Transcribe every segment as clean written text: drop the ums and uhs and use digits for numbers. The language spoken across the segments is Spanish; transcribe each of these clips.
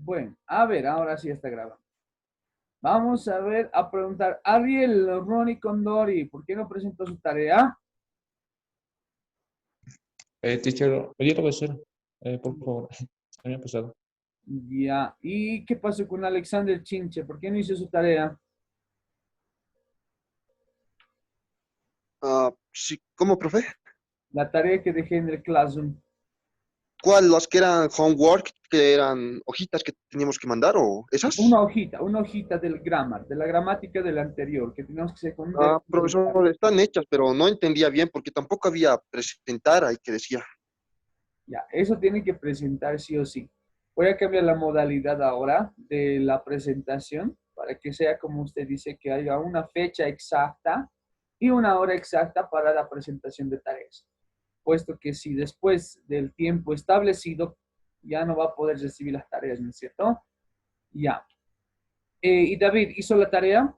Bueno, a ver, ahora sí está grabando. Vamos a ver, a preguntar, Ariel, Ronnie Condori, ¿por qué no presentó su tarea? Teacher, yo lo voy a hacer, por favor. A mí ha pasado. Ya, ¿y qué pasó con Alexander Chinche? ¿Por qué no hizo su tarea? Sí, ¿cómo, profe? La tarea que dejé en el Classroom. ¿Cuál? ¿Las que eran homework, que eran hojitas que teníamos que mandar o esas? Una hojita del grammar, de la gramática del anterior, que teníamos que secundar. Profesor, están hechas, pero no entendía bien porque tampoco había presentar ahí que decía. Ya, eso tiene que presentar sí o sí. Voy a cambiar la modalidad ahora de la presentación para que sea como usted dice, que haya una fecha exacta y una hora exacta para la presentación de tareas. Puesto que si después del tiempo establecido ya no va a poder recibir las tareas, ¿no es cierto? Ya. Y David, ¿hizo la tarea?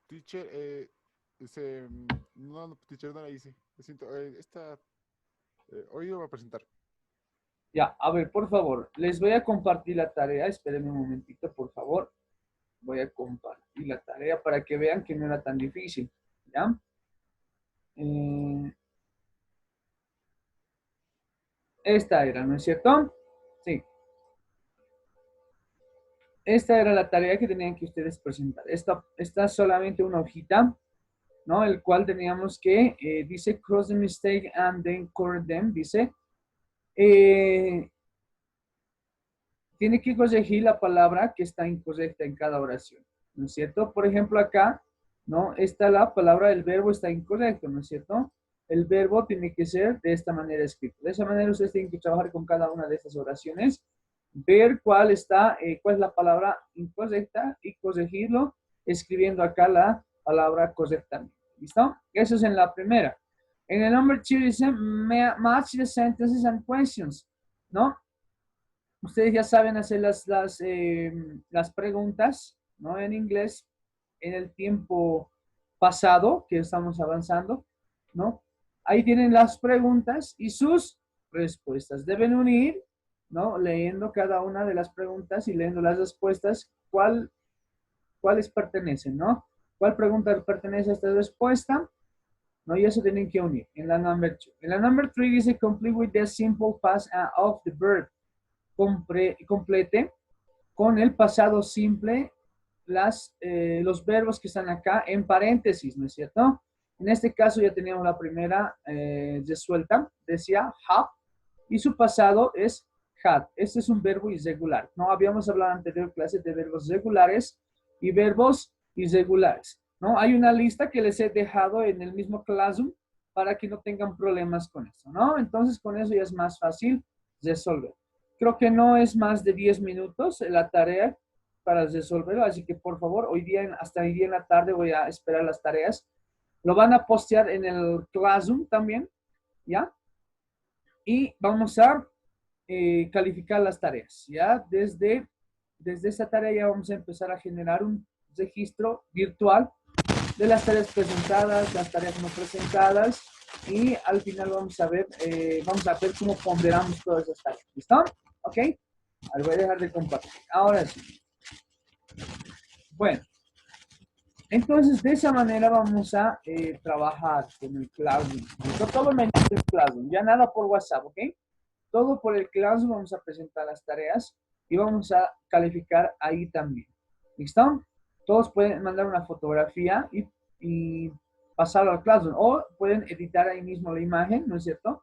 Teacher, no, no, teacher, no la hice. Lo siento, hoy lo voy a presentar. Ya, a ver, por favor, les voy a compartir la tarea. Espérenme un momentito, por favor. Voy a compartir la tarea para que vean que no era tan difícil. ¿Ya? Eh, esta era, ¿no es cierto? Sí. Esta era la tarea que tenían que ustedes presentar. Esta es solamente una hojita, ¿no? El cual teníamos que, dice cross the mistake and then correct them, dice, eh, tiene que corregir la palabra que está incorrecta en cada oración, ¿no es cierto? Por ejemplo, acá, ¿no? Está la palabra, el verbo está incorrecto, ¿no es cierto? El verbo tiene que ser de esta manera escrito. De esa manera ustedes tienen que trabajar con cada una de estas oraciones, ver cuál es la palabra incorrecta y corregirlo escribiendo acá la palabra correctamente. ¿Listo? Eso es en la primera. En el number two dice, match the sentences and questions, ¿no? Ustedes ya saben hacer las preguntas, ¿no? En inglés, en el tiempo pasado que estamos avanzando, ¿no? Ahí tienen las preguntas y sus respuestas. Deben unir, ¿no? Leyendo cada una de las preguntas y leyendo las respuestas, cuáles pertenecen, ¿no? ¿Cuál pregunta pertenece a esta respuesta? ¿No? Y eso tienen que unir en la number 2. En la number 3 dice complete with the simple past of the verb. Complete con el pasado simple los verbos que están acá en paréntesis, ¿no es cierto? En este caso ya teníamos la primera resuelta, decía have, y su pasado es had. Este es un verbo irregular, ¿no? Habíamos hablado en anterior clase de verbos regulares y verbos irregulares, ¿no? Hay una lista que les he dejado en el mismo Classroom para que no tengan problemas con eso, ¿no? Entonces con eso ya es más fácil resolver. Creo que no es más de 10 minutos la tarea para resolverlo, así que por favor, hasta hoy día en la tarde voy a esperar las tareas. Lo van a postear en el Classroom también, ¿ya? Y vamos a calificar las tareas, ¿ya? Desde esta tarea ya vamos a empezar a generar un registro virtual de las tareas presentadas, las tareas no presentadas, y al final vamos a ver cómo ponderamos todas esas tareas. ¿Listo? ¿Ok? Ahora voy a dejar de compartir. Ahora sí. Bueno, entonces de esa manera vamos a trabajar con el Classroom. Todo mediante el Classroom, ya nada por WhatsApp, ¿ok? Todo por el Classroom, vamos a presentar las tareas y vamos a calificar ahí también. ¿Listo? Todos pueden mandar una fotografía y pasarlo al Classroom o pueden editar ahí mismo la imagen, ¿no es cierto?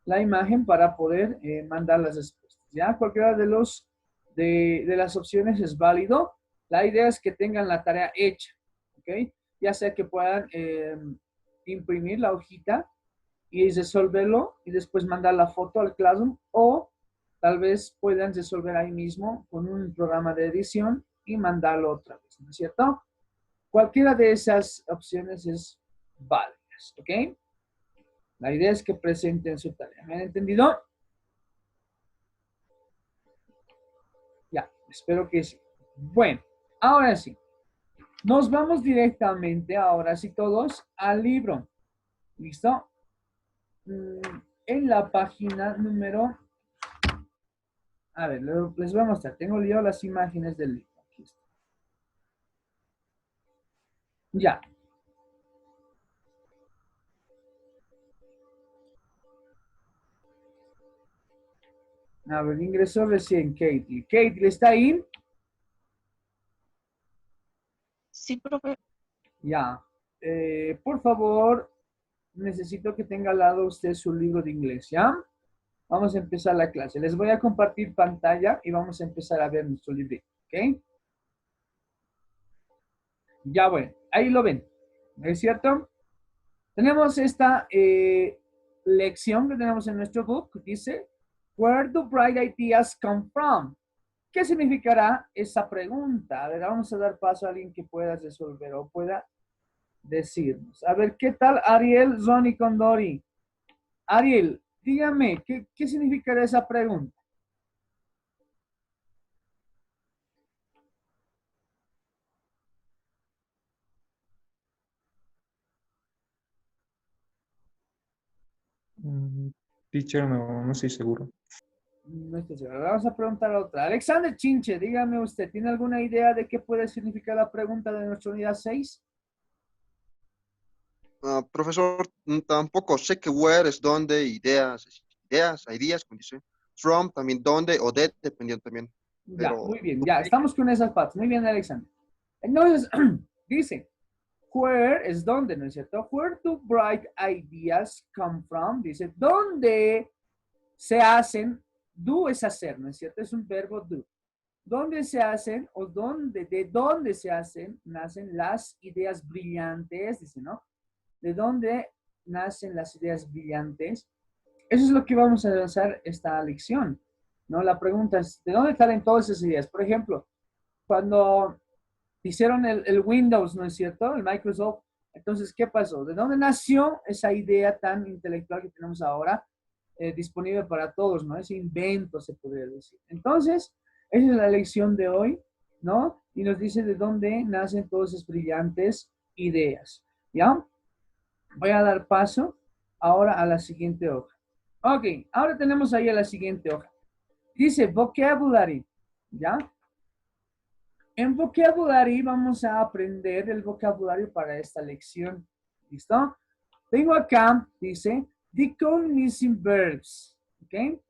La imagen para poder mandar las respuestas. ¿Ya? Cualquiera de las opciones es válido. La idea es que tengan la tarea hecha, ¿ok? Ya sea que puedan imprimir la hojita y resolverlo y después mandar la foto al Classroom o tal vez puedan resolver ahí mismo con un programa de edición y mandarlo otra vez, ¿no es cierto? Cualquiera de esas opciones es válida, ¿ok? La idea es que presenten su tarea. ¿Me han entendido? Ya, espero que sí. Bueno, ahora sí. Nos vamos directamente, ahora sí todos, al libro. ¿Listo? en la página número... A ver, les voy a mostrar. Tengo yo las imágenes del libro. Aquí está. Ya. A ver, ingresó recién Katie. Katie, ¿está ahí? Sí, profe. Ya. Por favor, necesito que tenga al lado usted su libro de inglés, ¿ya? Vamos a empezar la clase. Les voy a compartir pantalla y vamos a empezar a ver nuestro librito, ¿ok? Ya bueno, ahí lo ven, ¿no es cierto? Tenemos esta lección que tenemos en nuestro book, dice, Where do bright ideas come from? ¿Qué significará esa pregunta? A ver, vamos a dar paso a alguien que pueda resolver o pueda decirnos. A ver, ¿qué tal Ariel, Ronnie Condori? Ariel, dígame, ¿qué significará esa pregunta? Mm, Teacher, no estoy seguro. No estoy seguro. Vamos a preguntar a otra. Alexander Chinche, dígame usted, ¿tiene alguna idea de qué puede significar la pregunta de nuestra unidad 6? Profesor, tampoco sé que where es donde, ideas, como dice. From también donde o de, dependiendo también. Ya, Pero muy bien, ya, estamos con esas partes. Muy bien, Alexander. Entonces, dice, where es donde, ¿no es cierto? Where do bright ideas come from? Dice, ¿dónde se hacen? Do es hacer, ¿no es cierto? Es un verbo do. ¿Dónde se hacen o de dónde se hacen, nacen las ideas brillantes? Dice, ¿no? ¿De dónde nacen las ideas brillantes? Eso es lo que vamos a avanzar esta lección, ¿no? La pregunta es, ¿de dónde salen todas esas ideas? Por ejemplo, cuando hicieron el Windows, ¿no es cierto? El Microsoft. Entonces, ¿qué pasó? ¿De dónde nació esa idea tan intelectual que tenemos ahora disponible para todos, ¿no? Ese invento, se podría decir. Entonces, esa es la lección de hoy, ¿no? Y nos dice de dónde nacen todas esas brillantes ideas, ¿ya? Voy a dar paso ahora a la siguiente hoja. Ok, ahora tenemos ahí a la siguiente hoja. Dice vocabulary, ¿ya? En vocabulary vamos a aprender el vocabulario para esta lección. ¿Listo? Tengo acá, dice, decode missing verbs. ¿Ok?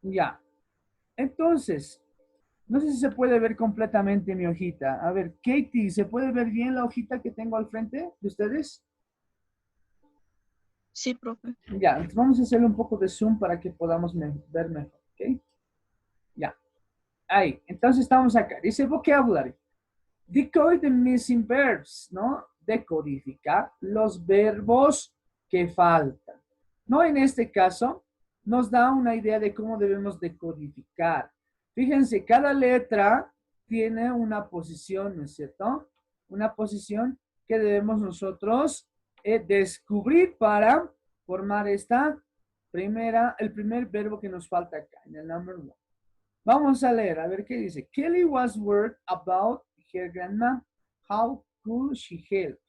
Ya. Entonces, no sé si se puede ver completamente mi hojita. A ver, Katie, ¿se puede ver bien la hojita que tengo al frente de ustedes? Sí, profe. Ya, entonces vamos a hacerle un poco de zoom para que podamos ver mejor. ¿Ok? Ya. Ahí. Entonces estamos acá. Dice vocabulary. Decode the missing verbs, ¿no? Decodifica los verbos que faltan. ¿No? En este caso, nos da una idea de cómo debemos decodificar. Fíjense, cada letra tiene una posición, ¿no es cierto? Una posición que debemos nosotros descubrir para formar el primer verbo que nos falta acá, en el number one. Vamos a leer, a ver qué dice. Kelly was worried about her grandma. How could she help?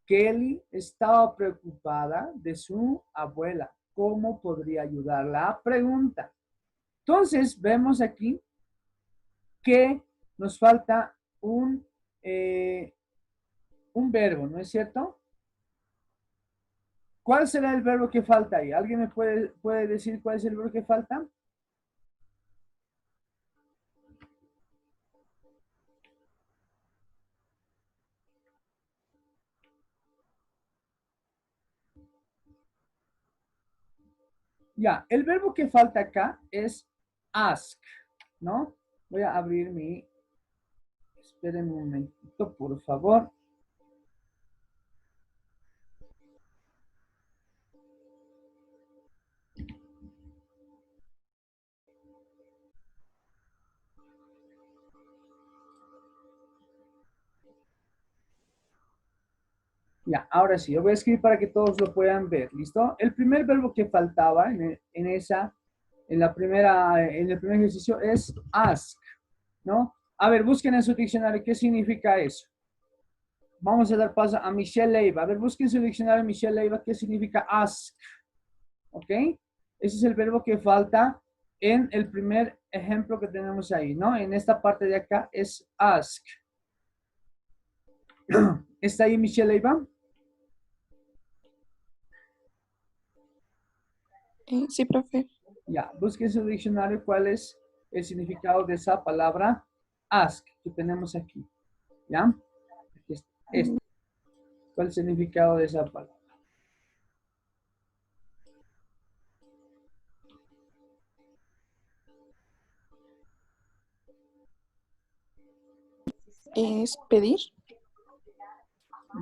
Kelly estaba preocupada de su abuela. ¿Cómo podría ayudarla? Pregunta. Entonces, vemos aquí que nos falta un verbo, ¿no es cierto? ¿Cuál será el verbo que falta ahí? ¿Alguien me puede decir cuál es el verbo que falta? Ya, el verbo que falta acá es ask, ¿no? Voy a abrir esperen un momentito, por favor. Ya, ahora sí, yo voy a escribir para que todos lo puedan ver, ¿listo? El primer verbo que faltaba en el primer ejercicio es ask, ¿no? A ver, busquen en su diccionario qué significa eso. vamos a dar paso a Michelle Leiva. A ver, busquen su diccionario Michelle Leiva, ¿qué significa ask? ¿Ok? Ese es el verbo que falta en el primer ejemplo que tenemos ahí, ¿no? En esta parte de acá es ask. ¿Está ahí Michelle Leiva? Sí, profe. Ya, busquen su diccionario cuál es el significado de esa palabra ask que tenemos aquí. ¿Ya? Aquí está. ¿Cuál es el significado de esa palabra? Es pedir.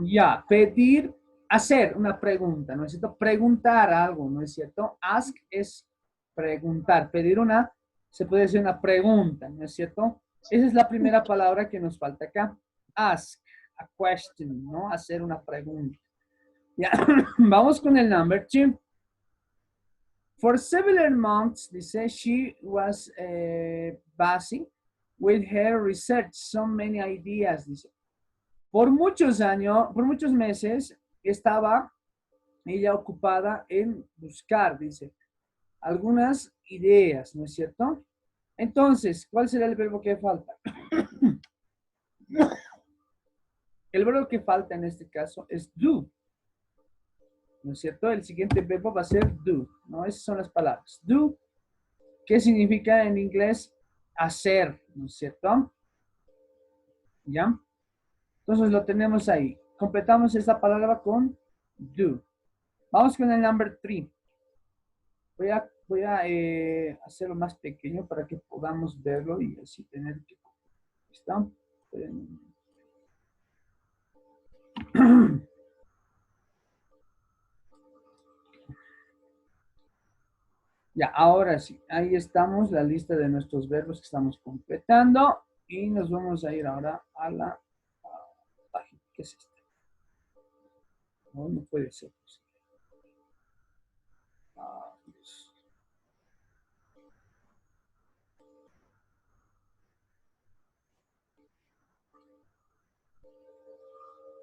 Ya, pedir, hacer una pregunta, ¿no es cierto? Preguntar algo, ¿no es cierto? Ask es preguntar, pedir una, se puede decir una pregunta, ¿no es cierto? Esa es la primera palabra que nos falta acá. Ask, a question, ¿no? Hacer una pregunta. Ya, vamos con el number 2. For several months, dice, she was busy with her research, so many ideas, dice. Por muchos años, por muchos meses, estaba ella ocupada en buscar, dice, algunas ideas, ¿no es cierto? Entonces, ¿cuál será el verbo que falta? El verbo que falta en este caso es do, ¿no es cierto? El siguiente verbo va a ser do, ¿no? Esas son las palabras. Do, ¿qué significa en inglés? Hacer, ¿no es cierto? ¿Ya? Entonces lo tenemos ahí. Completamos esta palabra con do. Vamos con el number 3. Voy a hacerlo más pequeño para que podamos verlo y así tener que... ¿Está? Ya, ahora sí. Ahí estamos, la lista de nuestros verbos que estamos completando. Y nos vamos a ir ahora a la página. ¿Qué es esta? No, no puede ser.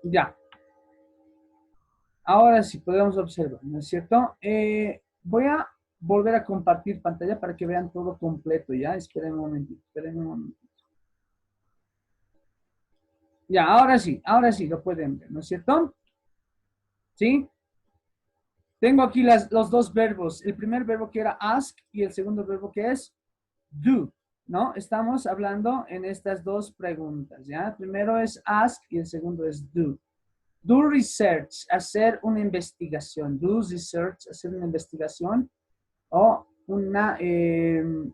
Ya. Ahora sí podemos observar, ¿no es cierto? Voy a volver a compartir pantalla para que vean todo completo, ¿ya? Esperen un momentito, esperen un momentito. Ya, ahora sí, lo pueden ver, ¿no es cierto? ¿Sí? Tengo aquí los dos verbos. El primer verbo que era ask y el segundo verbo que es do, ¿no? Estamos hablando en estas dos preguntas, ¿ya? El primero es ask y el segundo es do. Do research, hacer una investigación. Do research, hacer una investigación. O una... sí,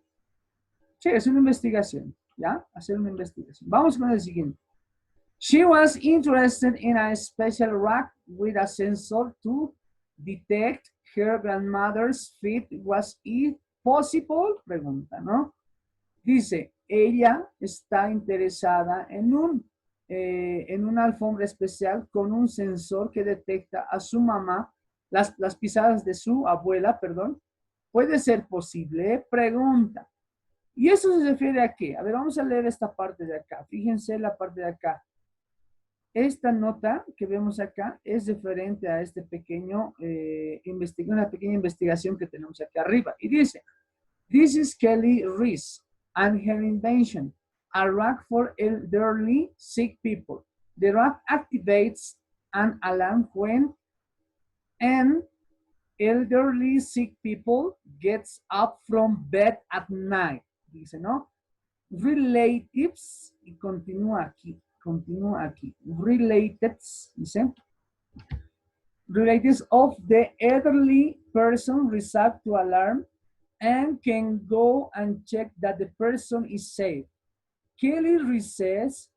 es una investigación, ¿ya? Hacer una investigación. Vamos con el siguiente. She was interested in a special rack with a sensor to detect her grandmother's feet. Was it possible? Pregunta, ¿no? Dice, ella está interesada en una alfombra especial con un sensor que detecta a su mamá, las pisadas de su abuela, perdón. ¿Puede ser posible? Pregunta. ¿Y eso se refiere a qué? A ver, vamos a leer esta parte de acá. Fíjense la parte de acá. Esta nota que vemos acá es referente a este pequeño, una pequeña investigación que tenemos aquí arriba. Y dice, this is Kelly Reese and her invention, a rack for elderly sick people. The rack activates an alarm when an elderly sick people gets up from bed at night. Dice, ¿no? Relatives, y continúa aquí. Relatives, dice. Relatives of the elderly person receive to alarm and can go and check that the person is safe. Kelly Reese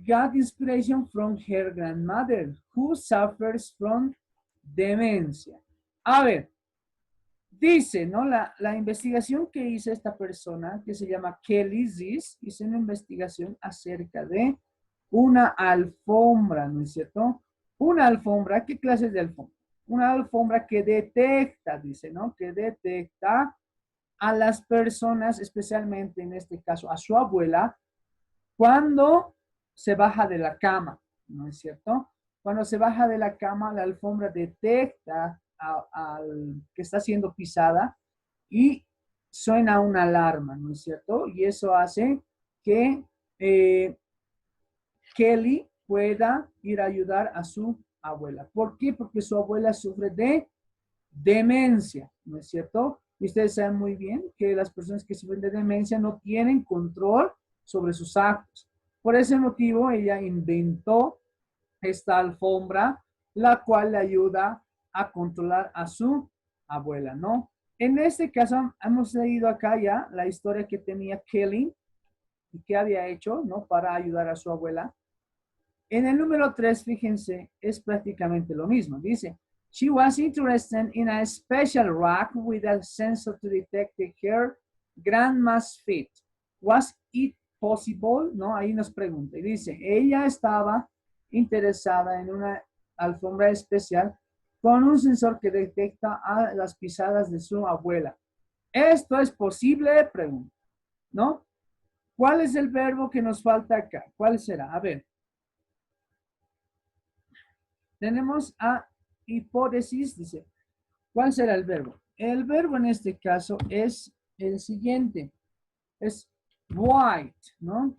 got inspiration from her grandmother, who suffers from demencia. A ver, dice, ¿no? La investigación que hizo esta persona, que se llama Kelly Reese, hizo una investigación acerca de una alfombra, ¿no es cierto? Una alfombra, ¿qué clase de alfombra? Una alfombra que detecta, dice, ¿no? Que detecta a las personas, especialmente en este caso a su abuela, cuando se baja de la cama, ¿no es cierto? Cuando se baja de la cama, la alfombra detecta al que está siendo pisada y suena una alarma, ¿no es cierto? Y eso hace que Kelly pueda ir a ayudar a su abuela. ¿Por qué? Porque su abuela sufre de demencia, ¿no es cierto? Y ustedes saben muy bien que las personas que sufren de demencia no tienen control sobre sus actos. Por ese motivo, ella inventó esta alfombra, la cual le ayuda a controlar a su abuela, ¿no? En este caso, hemos leído acá ya la historia que tenía Kelly y que había hecho, ¿no? Para ayudar a su abuela. En el número 3, fíjense, es prácticamente lo mismo. Dice, she was interested in a special rack with a sensor to detect her grandma's feet. Was it possible? ¿No? Ahí nos pregunta. Y dice, ella estaba interesada en una alfombra especial con un sensor que detecta a las pisadas de su abuela. ¿Esto es posible? Pregunta, ¿no? ¿Cuál es el verbo que nos falta acá? ¿Cuál será? A ver. Tenemos a hipótesis, dice. ¿Cuál será el verbo? El verbo en este caso es el siguiente. Es write, ¿no?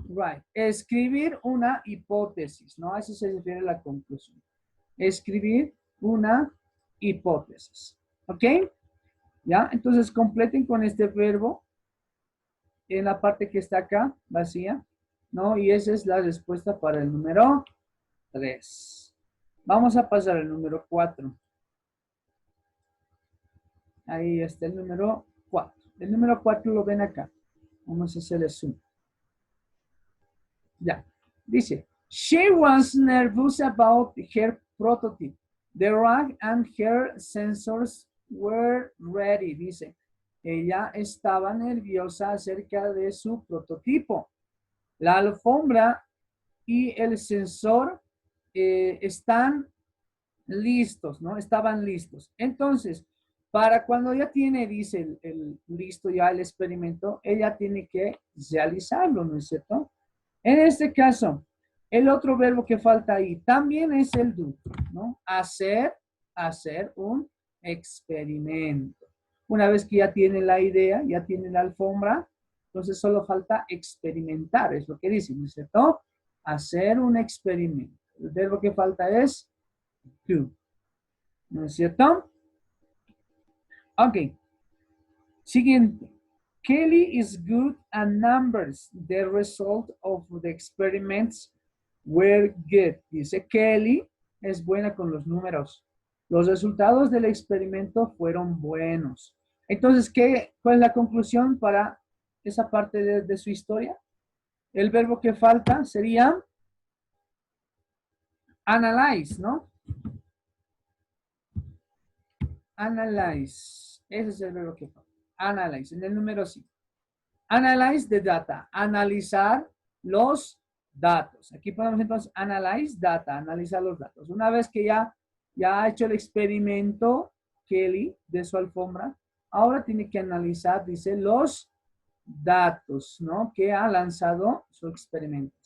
Write. Escribir una hipótesis, ¿no? A eso se refiere la conclusión. Escribir una hipótesis. ¿Ok? ¿Ya? Entonces completen con este verbo en la parte que está acá, vacía, ¿no? Y esa es la respuesta para el número 3. Vamos a pasar al número 4. Ahí está el número 4. El número 4 lo ven acá. Vamos a hacer el zoom. Ya. Dice, she was nervous about her prototype. The rack and her sensors were ready. Dice, ella estaba nerviosa acerca de su prototipo. La alfombra y el sensor están listos, ¿no? Estaban listos. Entonces, para cuando ya tiene, dice listo ya el experimento, ella tiene que realizarlo, ¿no es cierto? En este caso, el otro verbo que falta ahí también es el do, ¿no? Hacer un experimento. Una vez que ya tiene la idea, ya tiene la alfombra, entonces solo falta experimentar, es lo que dice, ¿no es cierto? Hacer un experimento. El verbo que falta es do. ¿No es cierto? Ok. Siguiente. Kelly is good at numbers. The result of the experiments were good. Dice Kelly es buena con los números. Los resultados del experimento fueron buenos. Entonces, ¿cuál es la conclusión para esa parte de su historia? El verbo que falta sería analyze, ¿no? Analyze. Ese es el verbo que falta. Analyze. En el número 5. Analyze the data. Analizar los datos. Aquí ponemos entonces analyze data. Analizar los datos. Una vez que ya ha hecho el experimento Kelly de su alfombra, ahora tiene que analizar, dice, los datos, ¿no? Que ha lanzado su experimento.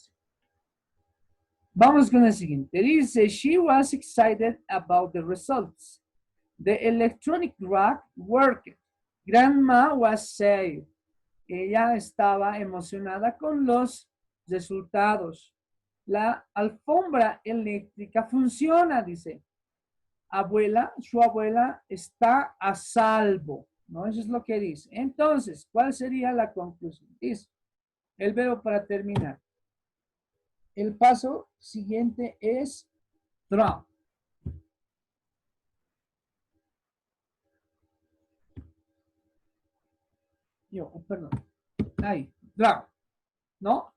Vamos con el siguiente. Dice, she was excited about the results. The electronic rack worked. Grandma was saved. Ella estaba emocionada con los resultados. La alfombra eléctrica funciona, dice. Su abuela está a salvo, ¿no? Eso es lo que dice. Entonces, ¿cuál sería la conclusión? Dice, el verbo para terminar. El paso siguiente es draw. Perdón. Ahí, draw, ¿no?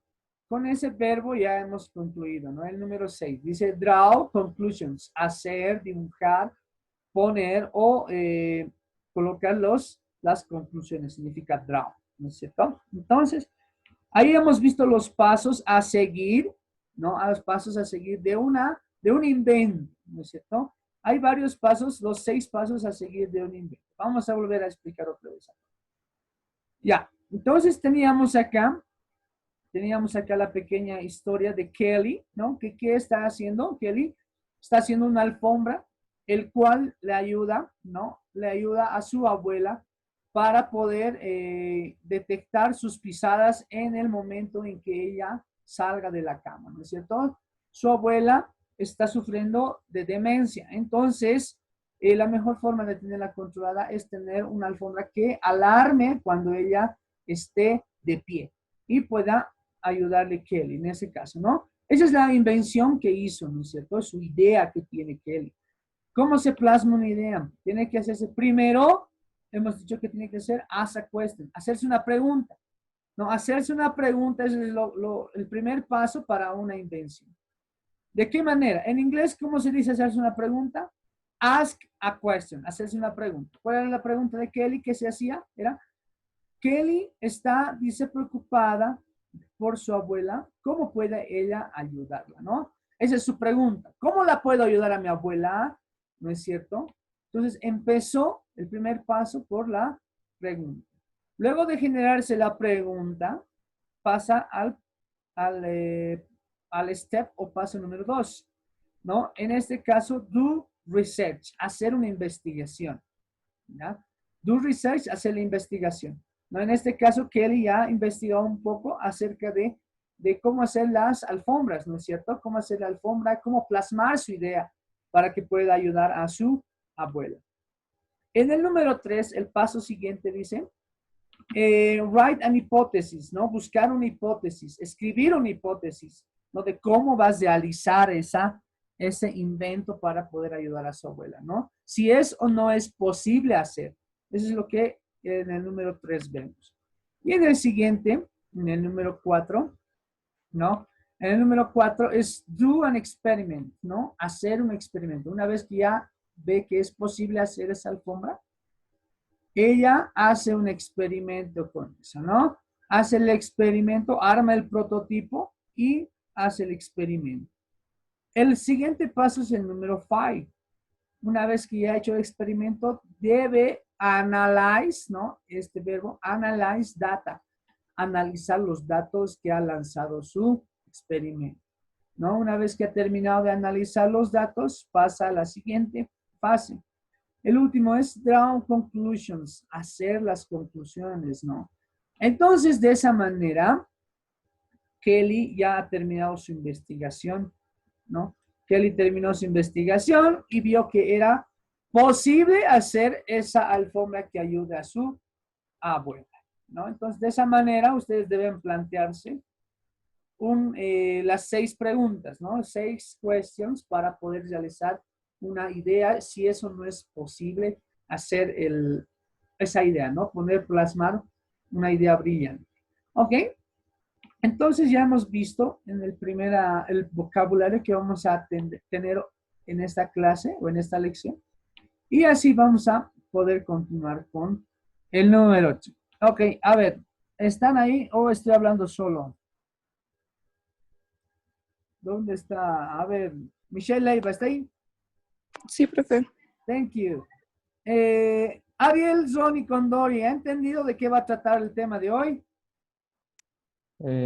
Con ese verbo ya hemos concluido, ¿no? El número 6 dice draw conclusions, hacer, dibujar, poner o colocar las conclusiones, significa draw, ¿no es cierto? Entonces, ahí hemos visto los pasos a seguir, ¿no? A los pasos a seguir de un invento, ¿no es cierto? Hay varios pasos, los 6 pasos a seguir de un invento. Vamos a volver a explicar otra vez. Ya, entonces teníamos acá teníamos acá la pequeña historia de Kelly, ¿no? ¿Qué está haciendo? Kelly está haciendo una alfombra, el cual le ayuda, ¿no? Le ayuda a su abuela para poder detectar sus pisadas en el momento en que ella salga de la cama, ¿no es cierto? Su abuela está sufriendo de demencia, entonces la mejor forma de tenerla controlada es tener una alfombra que alarme cuando ella esté de pie y pueda ayudarle Kelly en ese caso, ¿no? Esa es la invención que hizo, ¿no es cierto? Es su idea que tiene Kelly. ¿Cómo se plasma una idea? Tiene que hacerse primero, hemos dicho que tiene que ser ask a question, hacerse una pregunta. No, hacerse una pregunta es el primer paso para una invención. ¿De qué manera? En inglés, ¿cómo se dice hacerse una pregunta? Ask a question, hacerse una pregunta. ¿Cuál era la pregunta de Kelly que se hacía? Era, Kelly está, dice, preocupada por su abuela. ¿Cómo puede ella ayudarla, no? Esa es su pregunta. ¿Cómo la puedo ayudar a mi abuela? ¿No es cierto? Entonces empezó el primer paso por la pregunta. Luego de generarse la pregunta, pasa al step o paso número 2, ¿no? En este caso, do research, hacer una investigación, ¿ya? Do research, hacer la investigación, ¿no? En este caso, Kelly ya investigó un poco acerca de cómo hacer las alfombras, ¿no es cierto? Cómo hacer la alfombra, cómo plasmar su idea para que pueda ayudar a su abuela. En el número 3, el paso siguiente dice, write an hypothesis, ¿no? Buscar una hipótesis, escribir una hipótesis, ¿no? De cómo vas a realizar ese invento para poder ayudar a su abuela, ¿no? Si es o no es posible hacer. Eso es lo que en el número 3 vemos. Y en el siguiente, en el número 4, ¿no? En el número 4 es do an experiment, ¿no? Hacer un experimento. Una vez que ya ve que es posible hacer esa alfombra, ella hace un experimento con eso, ¿no? Hace el experimento, arma el prototipo y hace el experimento. El siguiente paso es el número 5. Una vez que ya ha hecho el experimento, debe analyze, ¿no? Este verbo, analyze data. Analizar los datos que ha lanzado su experimento, ¿no? Una vez que ha terminado de analizar los datos, pasa a la siguiente fase. El último es draw conclusions, hacer las conclusiones, ¿no? Entonces, de esa manera, Kelly ya ha terminado su investigación, ¿no? Kelly terminó su investigación y vio que era posible hacer esa alfombra que ayude a su abuela, ¿no? Entonces, de esa manera, ustedes deben plantearse las 6 preguntas, ¿no? 6 questions para poder realizar una idea, si eso no es posible, hacer esa idea, ¿no? Plasmar una idea brillante. ¿Ok? Entonces ya hemos visto en el vocabulario que vamos a tener en esta clase o en esta lección. Y así vamos a poder continuar con el número 8. Ok, a ver, ¿están ahí o estoy hablando solo? ¿Dónde está? A ver, Michelle Leiva, ¿está ahí? Sí, profe. Thank you. Ariel, Ronnie Condori, ¿ha entendido de qué va a tratar el tema de hoy?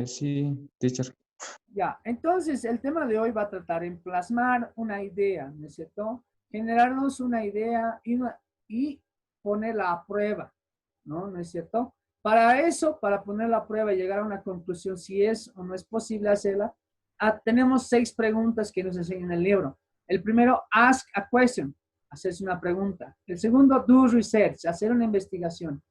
Sí, teacher. Ya, entonces el tema de hoy va a tratar en plasmar una idea, ¿no es cierto? Generarnos una idea y ponerla a prueba, ¿no? ¿No es cierto? Para eso, para ponerla a prueba y llegar a una conclusión si es o no es posible hacerla, tenemos 6 preguntas que nos enseñan en el libro. El primero, ask a question, hacerse una pregunta. El segundo, do research, hacer una investigación.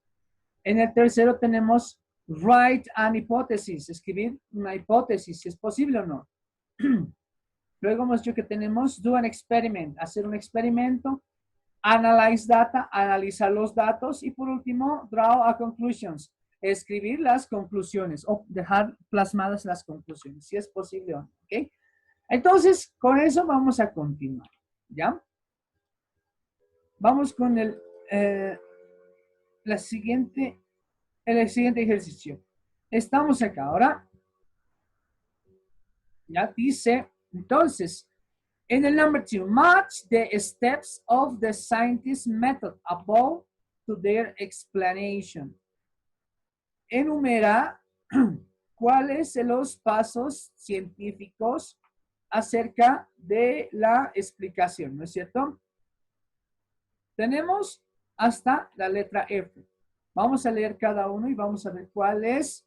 En el tercero tenemos write an hypothesis, escribir una hipótesis, si es posible o no. Luego hemos dicho que tenemos do an experiment, hacer un experimento, analyze data, analizar los datos y por último, draw a conclusions, escribir las conclusiones o dejar plasmadas las conclusiones, si es posible o no. ¿Ok? Entonces, con eso vamos a continuar, ¿ya? Vamos con el siguiente ejercicio. Estamos acá ahora. Ya dice, entonces, en el number 2, match the steps of the scientist method above to their explanation. Enumera cuáles son los pasos científicos acerca de la explicación, ¿no es cierto? Tenemos hasta la letra F. Vamos a leer cada uno y vamos a ver cuál es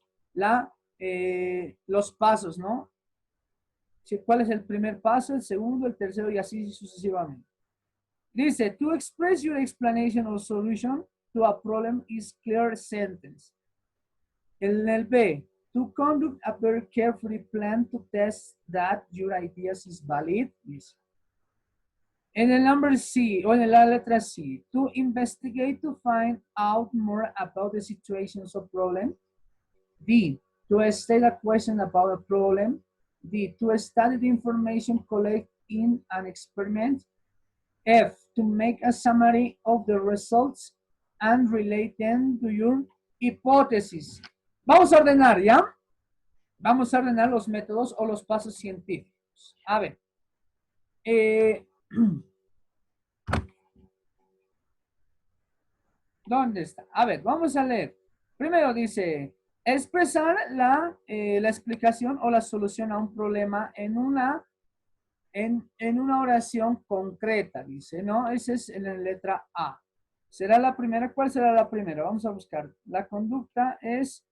los pasos, ¿no? ¿Cuál es el primer paso, el segundo, el tercero y así sucesivamente? Dice, to express your explanation or solution to a problem is clear sentence. En el B, to conduct a very carefully plan to test that your ideas is valid. Dice. En el number C, o en la letra C, to investigate to find out more about the situations of problem. D, to state a question about a problem. D, to study the information collected in an experiment. F, to make a summary of the results and relate them to your hypothesis. Vamos a ordenar, ¿ya? Vamos a ordenar los métodos o los pasos científicos. A ver. ¿Dónde está? A ver, vamos a leer. Primero dice, expresar la explicación o la solución a un problema en una oración concreta, dice, ¿no? Esa es en la letra A. ¿Será la primera? ¿Cuál será la primera? Vamos a buscar. La conducta es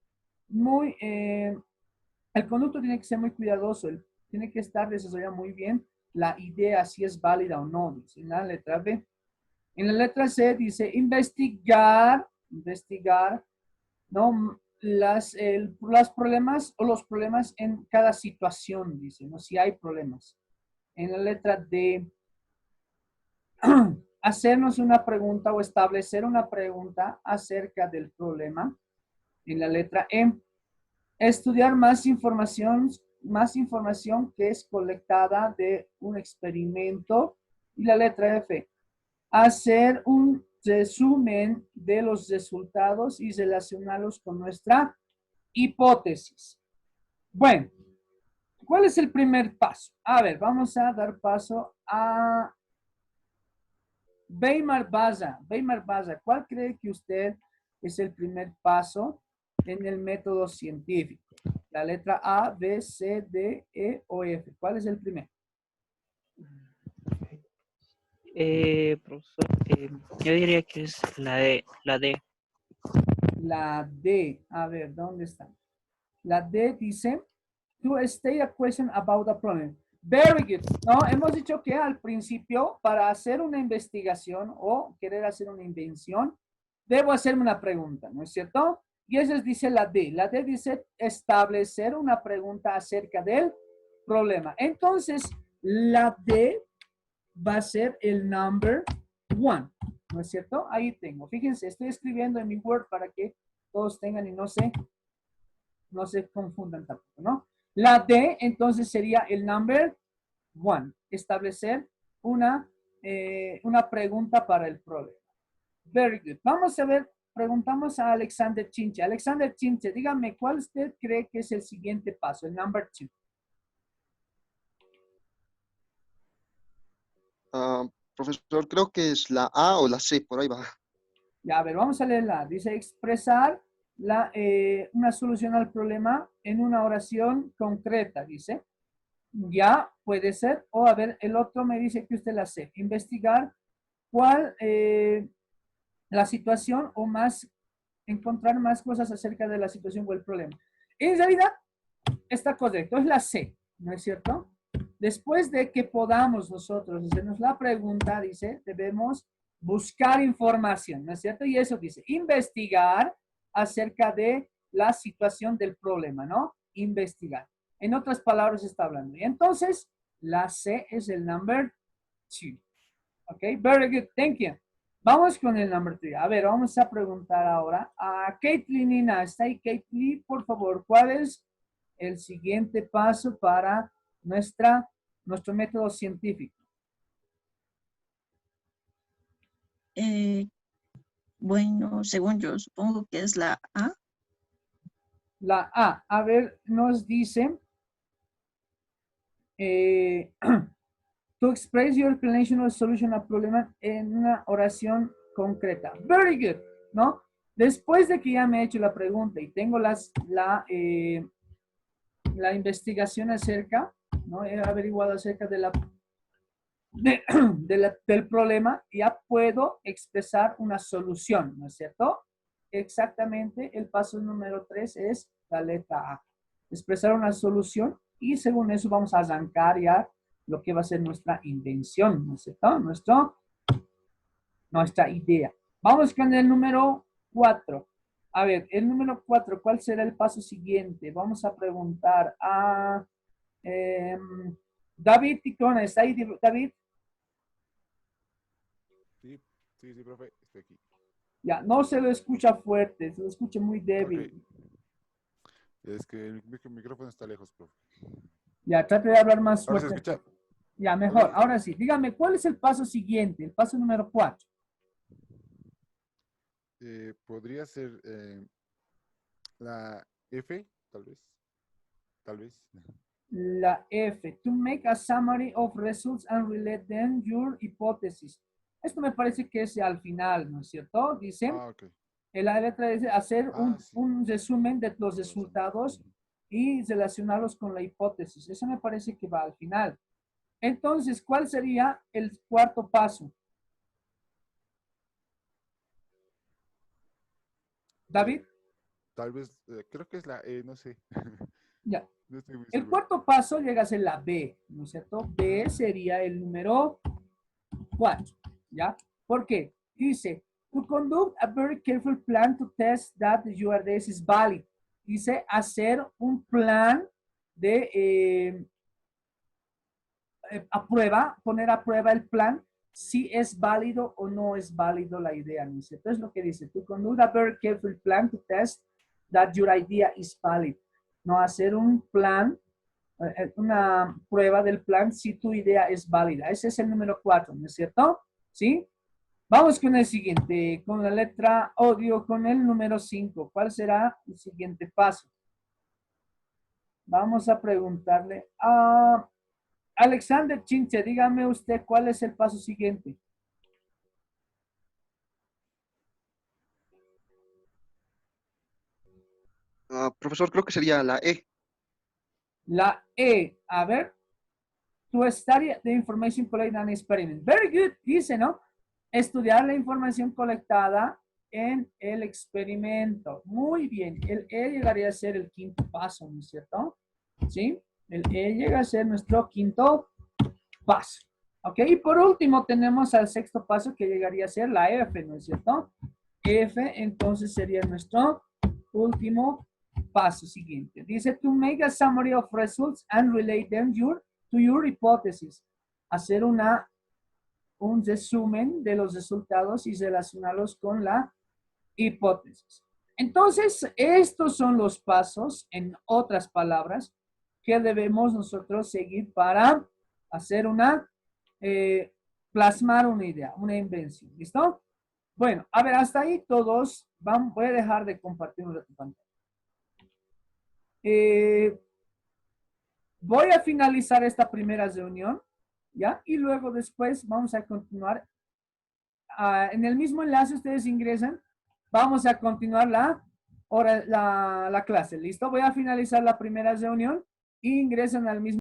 muy... el conducto tiene que ser muy cuidadoso, tiene que estar desarrollado muy bien la idea, si es válida o no, dice en la letra B. En la letra C dice investigar, ¿no? Los problemas o los problemas en cada situación, dice, ¿no? Si hay problemas. En la letra D, hacernos una pregunta o establecer una pregunta acerca del problema. En la letra E, estudiar más información que es colectada de un experimento. Y la letra F, hacer un resumen de los resultados y relacionarlos con nuestra hipótesis. Bueno, ¿cuál es el primer paso? A ver, vamos a dar paso a Weimar Baza. Weimar Baza, ¿cuál cree que usted es el primer paso en el método científico? La letra A, B, C, D, E o F. ¿Cuál es el primero? Profesor, yo diría que es la D. La D. A ver, ¿dónde está? La D dice, to state a question about a problem. Very good. No, hemos dicho que al principio, para hacer una investigación o querer hacer una invención, debo hacerme una pregunta, ¿no es cierto? Y eso dice la D. La D dice establecer una pregunta acerca del problema. Entonces, la D va a ser el number 1, ¿no es cierto? Ahí tengo. Fíjense, estoy escribiendo en mi Word para que todos tengan y no se confundan tampoco, ¿no? La D, entonces, sería el number 1. Establecer una pregunta para el problema. Very good. Vamos a ver, preguntamos a Alexander Chinche. Alexander Chinche, dígame, ¿cuál usted cree que es el siguiente paso, el number 2? Profesor, creo que es la A o la C, por ahí va. Ya, a ver, vamos a leerla. Dice expresar una solución al problema en una oración concreta, dice. Ya, puede ser. O a ver, el otro me dice que usted la C. Investigar cuál la situación o encontrar más cosas acerca de la situación o el problema. En realidad, está correcto. Es la C, ¿no es cierto? Después de que podamos nosotros hacernos la pregunta, dice, debemos buscar información, ¿no es cierto? Y eso dice, investigar acerca de la situación del problema, ¿no? Investigar. En otras palabras está hablando. Y entonces, la C es el number 2. Ok, very good, thank you. Vamos con el number 3. A ver, vamos a preguntar ahora a Caitlin Nina. ¿Está ahí, Caitlin? Por favor, ¿cuál es el siguiente paso para nuestro método científico? Bueno, según yo, supongo que es la A. La A. A ver, nos dice to express your explanation or solution a problema en una oración concreta. Very good, ¿no? Después de que ya me he hecho la pregunta y tengo la investigación acerca, ¿no? He averiguado acerca de del problema, ya puedo expresar una solución, ¿no es cierto? Exactamente, el paso número 3 es la letra A. Expresar una solución y según eso vamos a arrancar ya lo que va a ser nuestra invención, ¿no es cierto? Nuestra idea. Vamos con el número 4. A ver, el número 4, ¿cuál será el paso siguiente? Vamos a preguntar a David Ticona. ¿Está ahí, David? Sí, sí, sí, profe, estoy aquí. Ya, no se lo escucha fuerte, se lo escucha muy débil. Ok. Es que el micrófono está lejos, profe. Ya, trate de hablar más Ahora se fuerte. escucha. Ya, mejor. Ok. Ahora sí, dígame, ¿cuál es el paso siguiente? El paso número 4. Podría ser la F, tal vez. Tal vez. La F. To make a summary of results and relate them your hypothesis. Esto me parece que es al final, ¿no es cierto? Dice, Ah, ok. en la letra dice hacer Sí. un resumen de los resultados y relacionarlos con la hipótesis. Eso me parece que va al final. Entonces, ¿cuál sería el cuarto paso? David. Tal vez, creo que es la E, no sé. Ya. No estoy muy El seguro. cuarto paso llega a ser la B, ¿no es cierto? B sería el número 4, ¿ya? ¿Por qué? Dice, to conduct a very careful plan to test that your address is valid. Dice, hacer un plan de poner a prueba el plan si es válido o no es válido la idea, ¿no es cierto? Es lo que dice, to conduct a very careful plan to test that your idea is valid. No hacer un plan, una prueba del plan si tu idea es válida. Ese es el número 4, ¿no es cierto? ¿Sí? Vamos con el siguiente, con la letra O, con el número 5. ¿Cuál será el siguiente paso? Vamos a preguntarle a Alexander Chinche, dígame usted cuál es el paso siguiente. Profesor, creo que sería la E. La E, a ver. To study the information collected and experiment. Very good, dice, ¿no? Estudiar la información colectada en el experimento. Muy bien, el E llegaría a ser el quinto paso, ¿no es cierto? ¿Sí? El E llega a ser nuestro quinto paso. ¿Ok? Y por último tenemos al sexto paso que llegaría a ser la F, ¿no es cierto? F entonces sería nuestro último paso siguiente. Dice, to make a summary of results and relate them to your hypothesis. Hacer un resumen de los resultados y relacionarlos con la hipótesis. Entonces, estos son los pasos, en otras palabras, que debemos nosotros seguir para hacer plasmar una idea, una invención. ¿Listo? Bueno, a ver, hasta ahí todos. Voy a dejar de compartir un rato pantalla. Voy a finalizar esta primera reunión, ¿ya? Y luego después vamos a continuar. En el mismo enlace ustedes ingresan. Vamos a continuar la clase, ¿listo? Voy a finalizar la primera reunión e ingresan al mismo